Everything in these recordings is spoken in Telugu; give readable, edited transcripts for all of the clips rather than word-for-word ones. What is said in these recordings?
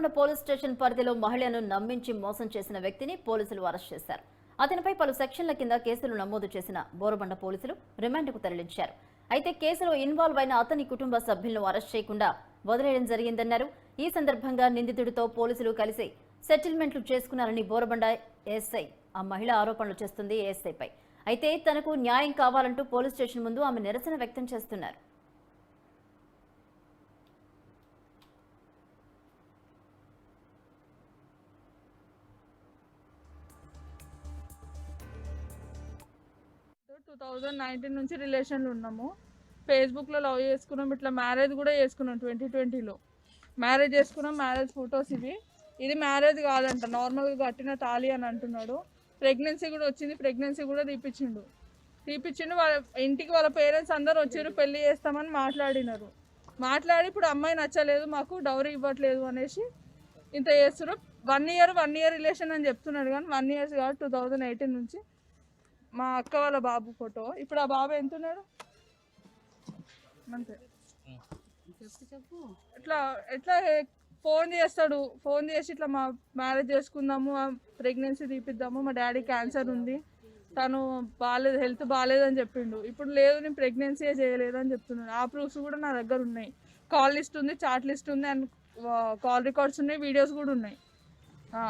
బోరబండ పోలీస్ స్టేషన్ పరిధిలో మహిళను నమ్మించి మోసం చేసిన వ్యక్తిని పోలీసులు అరెస్ట్ చేశారు. అతనిపై పలు సెక్షన్ల కింద కేసులు నమోదు చేసిన బోరబండ పోలీసులు రిమాండ్కు తరలించారు. అయితే కేసులో ఇన్వాల్వ్ అయిన అతని కుటుంబ సభ్యులను అరెస్ట్ చేయకుండా వదిలేయడం జరిగిందన్నారు. ఈ సందర్భంగా నిందితుడితో పోలీసులు కలిసి సెటిల్మెంట్లు చేసుకున్నారని బోరబండ ఎస్ఐ ఆ మహిళ ఆరోపణలు చేస్తుంది ఎస్ఐపై. అయితే తనకు న్యాయం కావాలంటూ పోలీస్ స్టేషన్ ముందు ఆమె నిరసన వ్యక్తం చేస్తున్నారు. నుంచి రిలేషన్లు ఉన్నాము. ఫేస్బుక్లో లవ్ చేసుకున్నాం, ఇట్లా మ్యారేజ్ కూడా చేసుకున్నాం. 2020లో మ్యారేజ్ చేసుకున్నాం. మ్యారేజ్ ఫొటోస్ ఇది మ్యారేజ్ కాదంట, నార్మల్గా కట్టిన తాళి అని అంటున్నాడు. ప్రెగ్నెన్సీ కూడా వచ్చింది, ప్రెగ్నెన్సీ కూడా తీపిచ్చిండు. వాళ్ళ ఇంటికి వాళ్ళ పేరెంట్స్ అందరూ వచ్చారు, పెళ్లి చేస్తామని మాట్లాడి ఇప్పుడు అమ్మాయి నచ్చలేదు, మాకు డౌరీ ఇవ్వట్లేదు అనేసి ఇంత చేస్తారు. 1 ఇయర్ రిలేషన్ అని చెప్తున్నాడు, కానీ 1 ఇయర్ కాదు, 2018 నుంచి. మా అక్క వాళ్ళ బాబు ఫోటో. ఇప్పుడు ఆ బాబు ఎంత ఉన్నాడు అంతే. ఎట్లా ఫోన్ చేస్తాడు, ఫోన్ చేసి ఇట్లా మా మ్యారేజ్ చేసుకుందాము, ప్రెగ్నెన్సీ తీపిద్దాము, మా డాడీ క్యాన్సర్ ఉంది, తను బాగాలేదు, హెల్త్ బాగాలేదు అని చెప్పిండు. ఇప్పుడు లేదు, నేను ప్రెగ్నెన్సీ చేయలేదు అని చెప్తున్నాడు. ఆ ప్రూఫ్స్ కూడా నా దగ్గర ఉన్నాయి. కాల్ లిస్ట్ ఉంది, చాట్ లిస్ట్ ఉంది, అండ్ కాల్ రికార్డ్స్ ఉన్నాయి, వీడియోస్ కూడా ఉన్నాయి.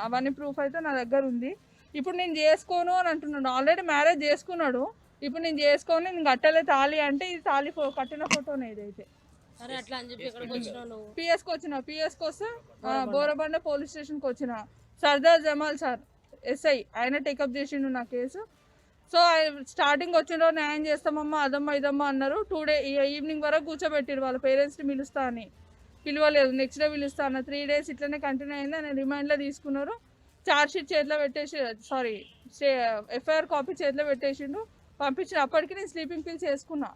అవన్నీ ప్రూఫ్ అయితే నా దగ్గర ఉంది. ఇప్పుడు నేను చేసుకోను అని అంటున్నాడు. ఆల్రెడీ మ్యారేజ్ చేసుకున్నాడు. ఇప్పుడు నేను చేసుకోను, నేను కట్టలే తాళి అంటే ఇది తాళి కట్టిన ఫోటోనే. ఇదైతే పిఎస్కి వస్తే బోరబండ పోలీస్ స్టేషన్కి వచ్చిన సర్దార్ జమాల్ సార్ ఎస్ఐ ఆయన టేకప్ చేసిండు నా కేసు. సో స్టార్టింగ్ వచ్చిన న్యాయం చేస్తామమ్మా, అదమ్మా ఇదమ్మా అన్నారు. 2 days ఈవినింగ్ వరకు కూర్చోబెట్టారు. వాళ్ళ పేరెంట్స్ని పిలుస్తా అని పిలవలేదు. నెక్స్ట్ డే పిలుస్తా అన్న. 3 days ఇట్లనే కంటిన్యూ అయింది. ఆయన రిమైండ్లో తీసుకున్నారు. ఛార్జ్ షీట్ చేతిలో పెట్టేసి ఎఫ్ఐఆర్ కాపీ చేతిలో పెట్టేసిండు, పంపించిన. అప్పటికి నేను స్లీపింగ్ పిల్స్ వేసుకున్నా.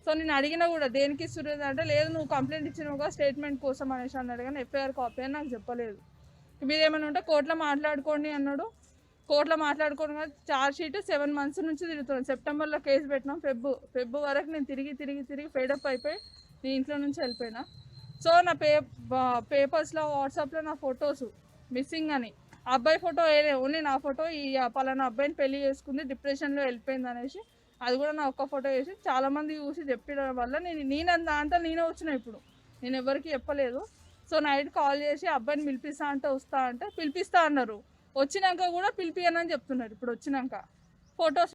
సో నేను అడిగినా కూడా దేనికి ఇస్తున్నది అంటే, లేదు నువ్వు కంప్లైంట్ ఇచ్చినావుగా స్టేట్మెంట్ కోసం అనేసి అన్నాడు, కానీ ఎఫ్ఐఆర్ కాపీ అని నాకు చెప్పలేదు. మీరేమైనా ఉంటే కోర్టులో మాట్లాడుకోండి అన్నాడు. కోర్టులో మాట్లాడుకోండి కానీ ఛార్జ్ షీట్ 7 months నుంచి తిరుగుతున్నాను. సెప్టెంబర్లో కేసు పెట్టినాం. ఫెబ్ వరకు నేను తిరిగి ఫెడప్ అయిపోయి నీ ఇంట్లో నుంచి వెళ్ళిపోయినా. సో నా పేపర్స్లో వాట్సాప్లో నా ఫొటోస్ మిస్సింగ్ అని, అబ్బాయి ఫోటో ఓన్లీ నా ఫోటో, ఈ పలానా అబ్బాయిని పెళ్లి చేసుకుంది, డిప్రెషన్లో వెళ్ళిపోయింది అనేసి అది కూడా నా ఒక్క ఫోటో వేసి చాలామంది చూసి చెప్పడం వల్ల నేను దాంట్లో నేనే వచ్చిన. ఇప్పుడు నేను ఎవరికి చెప్పలేదు. సో నైట్ కాల్ చేసి అబ్బాయిని పిలిపిస్తా అంటే వస్తా అంటే పిలిపిస్తా అన్నారు. వచ్చినాక కూడా పిలిపియనని చెప్తున్నారు. ఇప్పుడు వచ్చినాక ఫొటోస్